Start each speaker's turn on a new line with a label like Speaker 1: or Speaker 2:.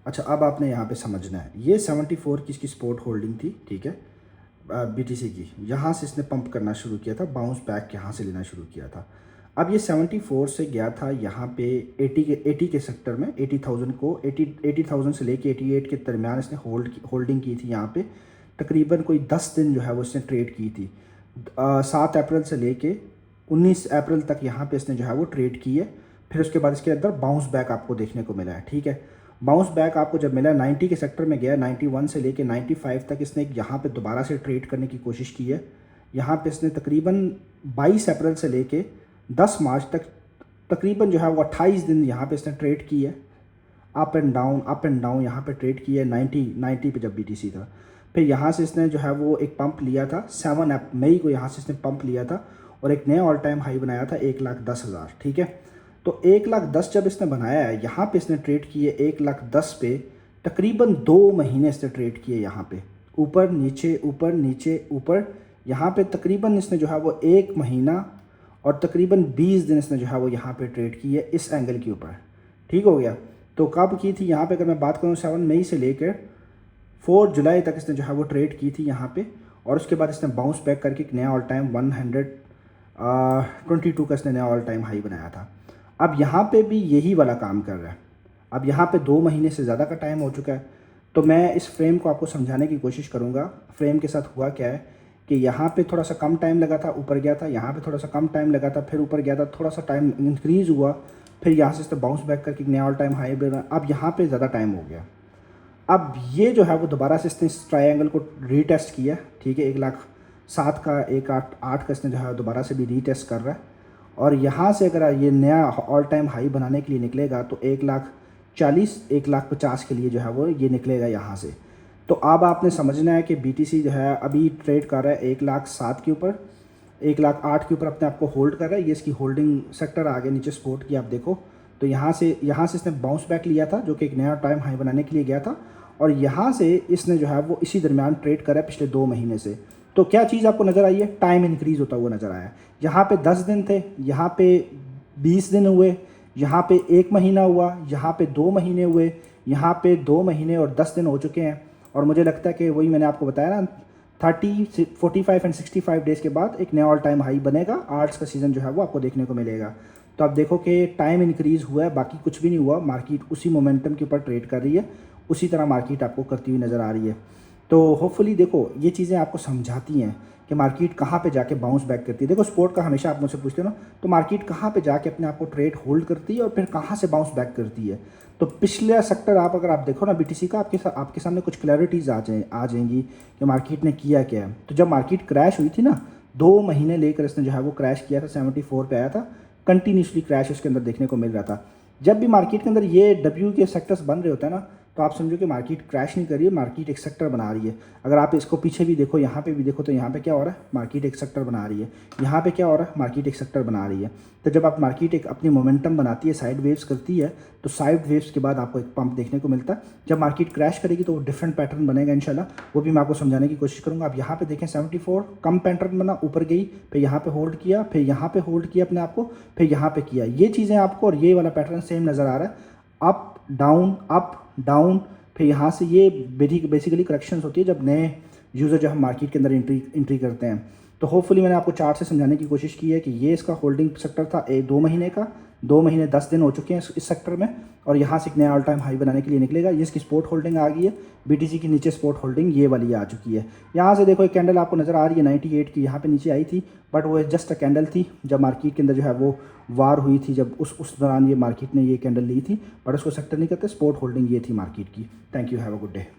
Speaker 1: अच्छा, अब आपने यहाँ पे समझना है, ये 74 की इसकी सपोर्ट होल्डिंग थी, ठीक है, बीटीसी की। यहाँ से इसने पंप करना शुरू किया था, बाउंस बैक यहाँ से लेना शुरू किया था। अब ये 74 से गया था यहाँ पे 80 के सेक्टर में, 80,000 को 80,000 से लेके 88 के दरमियान इसने होल्डिंग की थी यहाँ पे। तकरीबन कोई 10 दिन जो है वो इसने ट्रेड की थी। 7 अप्रैल से लेके 19 अप्रैल तक यहाँ पे इसने जो है वो ट्रेड की है। फिर उसके बाद इसके अंदर बाउंस बैक आपको देखने को मिला है, ठीक है। बाउंस बैक आपको जब मिला 90 के सेक्टर में गया, 91 से लेके 95 तक इसने यहाँ पे दोबारा से ट्रेड करने की कोशिश की है। यहाँ पे इसने तकरीबन 22 अप्रैल से लेके 10 मार्च तक तकरीबन जो है वो 28 दिन यहाँ पे इसने ट्रेड की है। अप एंड डाउन यहाँ पे ट्रेड की है 90 पे जब बीटीसी था। फिर यहाँ से इसने जो है वो एक पंप लिया था 7 मई को, यहाँ से इसने पंप लिया था और एक नया ऑल टाइम हाई बनाया था 1,10,000, ठीक है। तो 1,10,000 जब इसने बनाया है, यहाँ पे इसने ट्रेड किए 1,10,000 पे तकरीबन 2 महीने इसने ट्रेड किए। यहाँ पे ऊपर नीचे ऊपर नीचे ऊपर, यहाँ पे तकरीबन इसने जो है वो 1 महीना और तकरीबन 20 दिन इसने जो है वो यहाँ पे ट्रेड की है इस एंगल के ऊपर, ठीक हो गया। तो कब की थी यहाँ पे, अगर मैं बात करूँ 7 मई से लेकर 4 जुलाई तक इसने जो है वो ट्रेड की थी यहाँ पे। और उसके बाद इसने बाउंस बैक करके एक नया ऑल टाइम 122 का इसने नया ऑल टाइम हाई बनाया था। अब यहाँ पे भी यही वाला काम कर रहा है। अब यहाँ पे 2 महीने से ज़्यादा का टाइम हो चुका है। तो मैं इस फ्रेम को आपको समझाने की कोशिश करूँगा। फ्रेम के साथ हुआ क्या है कि यहाँ पे थोड़ा सा कम टाइम लगा था, ऊपर गया था, यहाँ पे थोड़ा सा कम टाइम लगा था, फिर ऊपर गया था, थोड़ा सा टाइम इंक्रीज़ हुआ, फिर यहाँ से इसने बाउंस बैक करके नया ऑल टाइम हाई बना। अब यहाँ पे ज़्यादा टाइम हो गया। अब ये जो है वो दोबारा से इसने इस ट्रायंगल को रीटेस्ट किया, ठीक है। 1,07,000 का 1,08,8 का इसने जो है दोबारा से भी रीटेस्ट कर रहा है। और यहाँ से अगर ये नया ऑल टाइम हाई बनाने के लिए निकलेगा तो 1,40,000 1,50,000 के लिए जो है वो ये निकलेगा यहाँ से। तो अब आपने समझना है कि बीटीसी जो है अभी ट्रेड कर रहा है 1,07,000 के ऊपर, 1,08,000 के ऊपर अपने आप को होल्ड कर रहा है। ये इसकी होल्डिंग सेक्टर आगे नीचे सपोर्ट की आप देखो। तो यहाँ से इसने बाउंस बैक लिया था जो कि एक नया टाइम हाई बनाने के लिए गया था। और यहाँ से इसने जो है वो इसी दरमियान ट्रेड करा है पिछले 2 महीने से। तो क्या चीज़ आपको नज़र आई है, टाइम इंक्रीज़ होता हुआ नज़र आया। यहाँ पे 10 दिन थे, यहाँ पे 20 दिन हुए, यहाँ पे 1 महीना हुआ, यहाँ पे 2 महीने हुए, यहाँ पे 2 महीने और 10 दिन हो चुके हैं। और मुझे लगता है कि वही मैंने आपको बताया ना, 30, 45 एंड 65 डेज़ के बाद एक नया ऑल टाइम हाई बनेगा। आर्ट्स का सीज़न जो है वो आपको देखने को मिलेगा। तो आप देखो कि टाइम इंक्रीज़ हुआ है, बाकी कुछ भी नहीं हुआ। मार्केट उसी मोमेंटम के ऊपर ट्रेड कर रही है, उसी तरह मार्केट आपको करती हुई नज़र आ रही है। तो होपफुली देखो ये चीज़ें आपको समझाती हैं कि मार्केट कहाँ पे जाके बाउंस बैक करती है। देखो सपोर्ट का हमेशा आप मुझसे पूछते हो ना, तो मार्केट कहाँ पे जाके अपने आप को ट्रेड होल्ड करती है और फिर कहाँ से बाउंस बैक करती है। तो पिछले सेक्टर अगर आप देखो ना बीटीसी का, आपके सामने कुछ क्लैरिटीज़ आ जाएंगी कि मार्केट ने किया क्या है। तो जब मार्केट क्रैश हुई थी ना, 2 महीने लेकर इसने जो है वो क्रैश किया था, 74 पे आया था, कंटिन्यूसली क्रैश उसके अंदर देखने को मिल रहा था। जब भी मार्केट के अंदर ये डब्ल्यू के सेक्टर्स बन रहे होते हैं ना, तो आप समझो कि मार्केट क्रैश नहीं कर रही है, मार्केट एक सेक्टर बना रही है। अगर आप इसको पीछे भी देखो, यहाँ पे भी देखो, तो यहाँ पे क्या हो रहा है, मार्केट एक सेक्टर बना रही है। यहाँ पे क्या हो रहा है, मार्केट एक सेक्टर बना रही है। तो जब आप मार्केट एक अपनी मोमेंटम बनाती है, साइड वेव्स करती है, तो साइड वेव्स के बाद आपको एक पंप देखने को मिलता है। जब मार्केट क्रैश करेगी तो वो डिफरेंट पैटर्न बनेगा इंशाल्लाह, वो भी मैं आपको समझाने की कोशिश करूँगा। आप यहाँ पे देखें 74 कम पैटर्न बना, ऊपर गई, फिर यहाँ पे होल्ड किया, फिर यहाँ पे होल्ड किया अपने आप को, फिर यहाँ पे किया। ये चीज़ें आपको और ये वाला पैटर्न सेम नज़र आ रहा है, अप डाउन। फिर यहाँ से ये बेसिकली करेक्शंस होती है जब नए यूज़र जो हम मार्केट के अंदर एंट्री करते हैं। तो होपफुली मैंने आपको चार्ट से समझाने की कोशिश की है कि ये इसका होल्डिंग सेक्टर था 2 महीने का, 2 महीने 10 दिन हो चुके हैं इस सेक्टर में। और यहाँ से एक नया ऑल टाइम हाई बनाने के लिए निकलेगा। ये इसकी स्पोर्ट होल्डिंग आ गई है, बीटीसी की नीचे स्पोर्ट होल्डिंग ये वाली आ चुकी है। यहाँ से देखो एक कैंडल आपको नज़र आ रही है 98 की, यहाँ पे नीचे आई थी, बट वो जस्ट अ कैंडल थी। जब मार्केट के अंदर जो है वो वार हुई थी, जब उस दौरान ये मार्केट ने ये कैंडल ली थी, बट उसको सेक्टर नहीं करते, स्पोर्ट होल्डिंग ये थी मार्केट की। Thank you, have a good day.